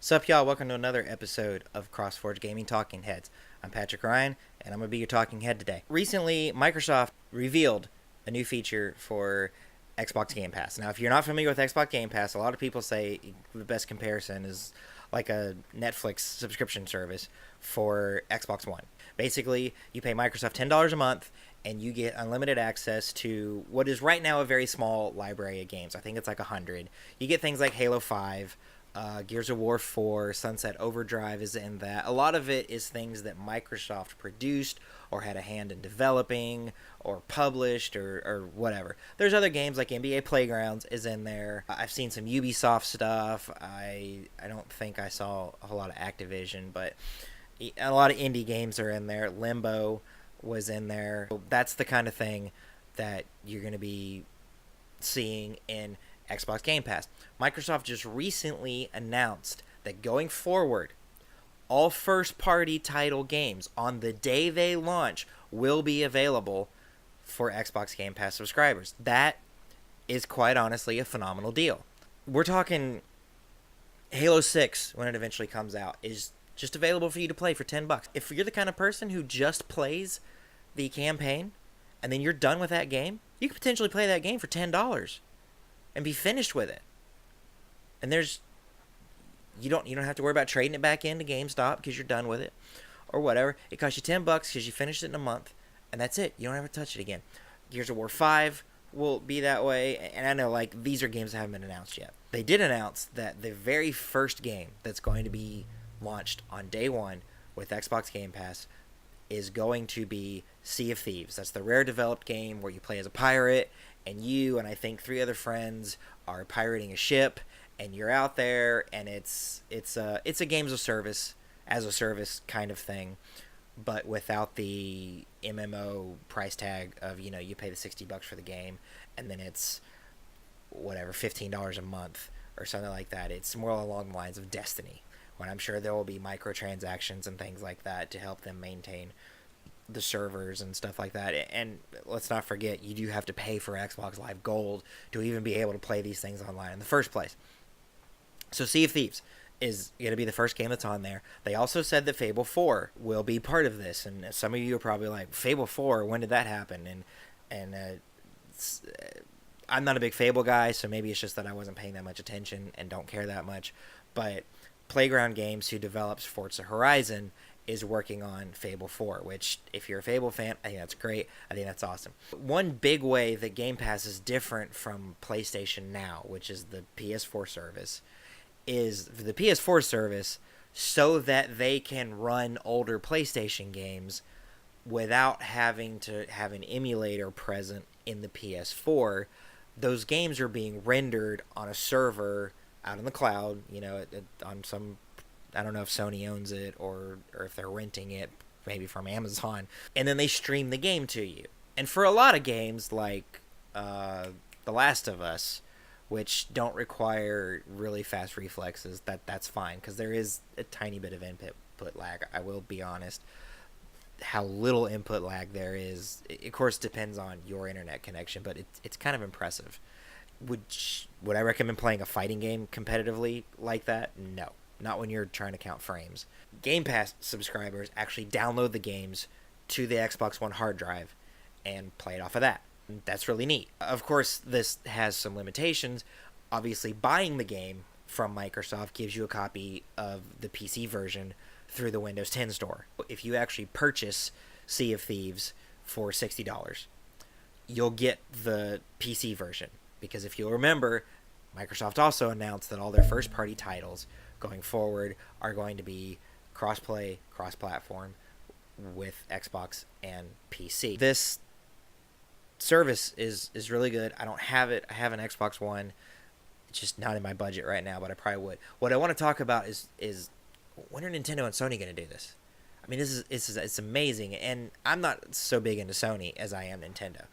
Sup, y'all? Welcome to another episode of CrossForge Gaming Talking Heads. I'm Patrick Ryan, and I'm going to be your talking head today. Recently, Microsoft revealed a new feature for Xbox Game Pass. Now, if you're not familiar with Xbox Game Pass, a lot of people say the best comparison is like a Netflix subscription service for Xbox One. Basically, you pay Microsoft $10 a month, and you get unlimited access to what is right now a very small library of games. I think it's like 100. You get things like Halo 5, Gears of War 4, Sunset Overdrive is in that. A lot of it is things that Microsoft produced or had a hand in developing or published or whatever. There's other games like NBA Playgrounds is in there. I've seen some Ubisoft stuff. I don't think I saw a whole lot of Activision, but a lot of indie games are in there. Limbo was in there. That's the kind of thing that you're going to be seeing in Xbox Game Pass. Microsoft just recently announced that going forward, all first-party title games on the day they launch will be available for Xbox Game Pass subscribers. That is quite honestly a phenomenal deal. We're talking Halo 6, when it eventually comes out, is just available for you to play for $10. If you're the kind of person who just plays the campaign and then you're done with that game, you could potentially play that game for $10 and be finished with it. And you don't have to worry about trading it back into GameStop because you're done with it or whatever. It costs you $10 because you finished it in a month, and that's it. You don't have to touch it again. Gears of War 5 will be that way, and I know like these are games that haven't been announced yet. They did announce that the very first game that's going to be launched on day one with Xbox Game Pass is going to be Sea of Thieves. That's the Rare developed game where you play as a pirate, and you and I think 3 other friends are pirating a ship, and you're out there, and it's a games of service as a service kind of thing, but without the MMO price tag of you pay the $60 for the game, and then it's whatever $15 a month or something like that. It's more along the lines of Destiny, when I'm sure there will be microtransactions and things like that to help them maintain the servers and stuff like that. And let's not forget, you do have to pay for Xbox Live Gold to even be able to play these things online in the first place. So Sea of Thieves is going to be the first game that's on there. They also said that Fable 4 will be part of this, and some of you are probably like, Fable 4, when did that happen? And I'm not a big Fable guy, so maybe it's just that I wasn't paying that much attention and don't care that much, but Playground Games, who develops Forza Horizon, is working on Fable 4, which, if you're a Fable fan, I think that's great. I think that's awesome. One big way that Game Pass is different from PlayStation Now, which is the PS4 service, is the PS4 service so that they can run older PlayStation games without having to have an emulator present in the PS4. Those games are being rendered on a server out in the cloud, on some, I don't know if Sony owns it or if they're renting it, maybe from Amazon, and then they stream the game to you. And for a lot of games like The Last of Us, which don't require really fast reflexes, that's fine, because there is a tiny bit of input lag. I will be honest, how little input lag there is, it, of course, depends on your internet connection, but it's kind of impressive. Would I recommend playing a fighting game competitively like that? No. Not when you're trying to count frames. Game Pass subscribers actually download the games to the Xbox One hard drive and play it off of that. That's really neat. Of course, this has some limitations. Obviously, buying the game from Microsoft gives you a copy of the PC version through the Windows 10 store. If you actually purchase Sea of Thieves for $60, you'll get the PC version. Because if you'll remember, Microsoft also announced that all their first-party titles going forward are going to be cross-play, cross-platform with Xbox and PC. This service is really good. I don't have it. I have an Xbox One. It's just not in my budget right now, but I probably would. What I want to talk about is when are Nintendo and Sony going to do this? I mean, it's amazing, and I'm not so big into Sony as I am Nintendo.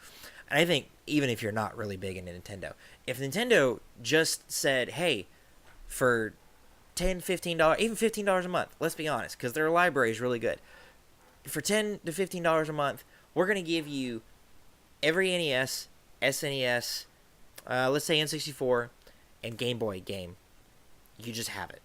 And I think even if you're not really big into Nintendo, if Nintendo just said, hey, for $10, $15, even $15 a month, let's be honest, because their library is really good. For $10 to $15 a month, we're going to give you every NES, SNES, let's say N64, and Game Boy game. You just have it.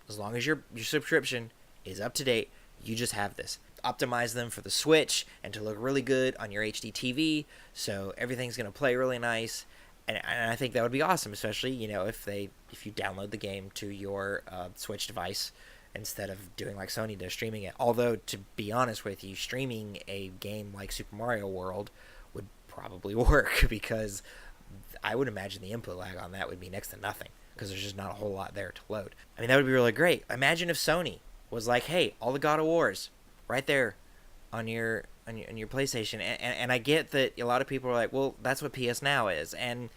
As long as your subscription is up to date, you just have this. Optimize them for the Switch and to look really good on your HD TV, so everything's going to play really nice. And I think that would be awesome, especially if you download the game to your Switch device instead of doing like Sony does, streaming it. Although, to be honest with you, streaming a game like Super Mario World would probably work, because I would imagine the input lag on that would be next to nothing, because there's just not a whole lot there to load. I mean, that would be really great. Imagine if Sony was like, hey, all the God of Wars right there on your PlayStation. And I get that a lot of people are like, well, that's what PS Now is. And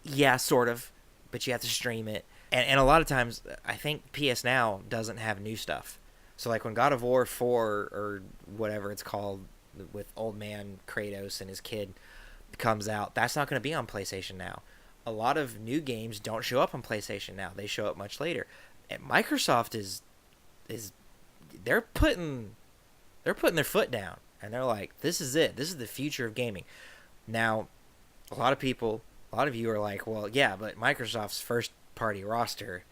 yeah, sort of, but you have to stream it. And a lot of times, I think PS Now doesn't have new stuff. So like when God of War 4 or whatever it's called, with old man Kratos and his kid, comes out, that's not going to be on PlayStation Now. A lot of new games don't show up on PlayStation Now. They show up much later. And Microsoft is they're putting their foot down, and they're like, this is it. This is the future of gaming. Now, a lot of you are like, well, yeah, but Microsoft's first party roster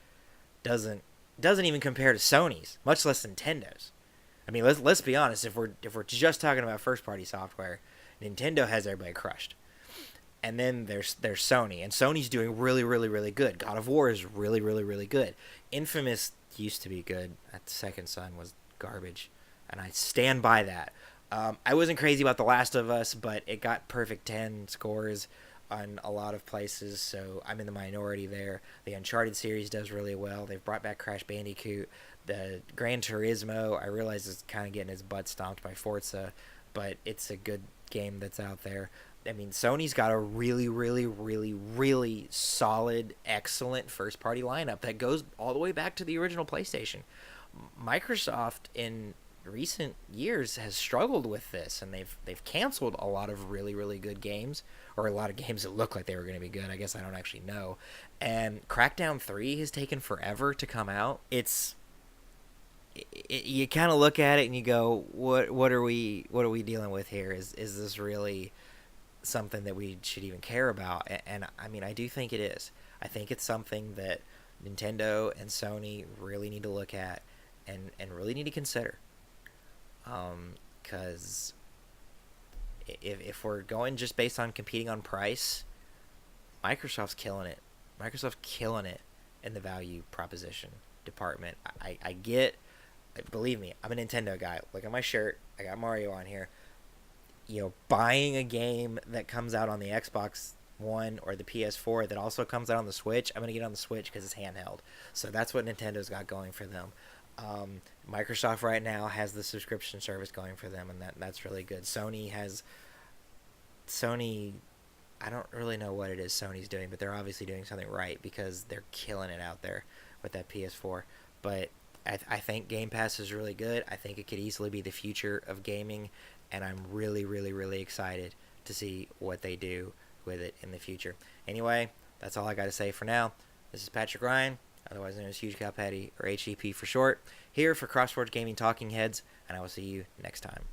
doesn't even compare to Sony's, much less Nintendo's. I mean, let's be honest. If we're just talking about first party software, Nintendo has everybody crushed. And then there's Sony, and Sony's doing really, really, really good. God of War is really, really, really good. Infamous used to be good. That Second Son was garbage, and I stand by that. I wasn't crazy about The Last of Us, but it got perfect 10 scores on a lot of places, so I'm in the minority there. The Uncharted series does really well. They've brought back Crash Bandicoot. The Gran Turismo, I realize, is kind of getting its butt stomped by Forza, but it's a good game that's out there. I mean, Sony's got a really, really, really, really solid, excellent first-party lineup that goes all the way back to the original PlayStation. Microsoft, in recent years, has struggled with this, and they've canceled a lot of really, really good games, or a lot of games that look like they were going to be good. I guess I don't actually know. And Crackdown 3 has taken forever to come out. You kind of look at it and you go, what are we dealing with here? Is this really something that we should even care about? And I mean, I do think it is. I think it's something that Nintendo and Sony really need to look at and really need to consider. Because if we're going just based on competing on price, Microsoft's killing it. Microsoft's killing it in the value proposition department. I get, believe me, I'm a Nintendo guy. Look at my shirt. I got Mario on here. Buying a game that comes out on the Xbox One or the PS4 that also comes out on the Switch, I'm going to get on the Switch because it's handheld. So that's what Nintendo's got going for them. Microsoft right now has the subscription service going for them, and that's really good. Sony, I don't really know what it is Sony's doing, but they're obviously doing something right because they're killing it out there with that PS4. But I think Game Pass is really good. I think it could easily be the future of gaming, and I'm really, really, really excited to see what they do with it in the future. Anyway, that's all I got to say for now. This is Patrick Ryan, otherwise known as Huge Cow Patty, or HCP for short, here for CrossForge Gaming Talking Heads, and I will see you next time.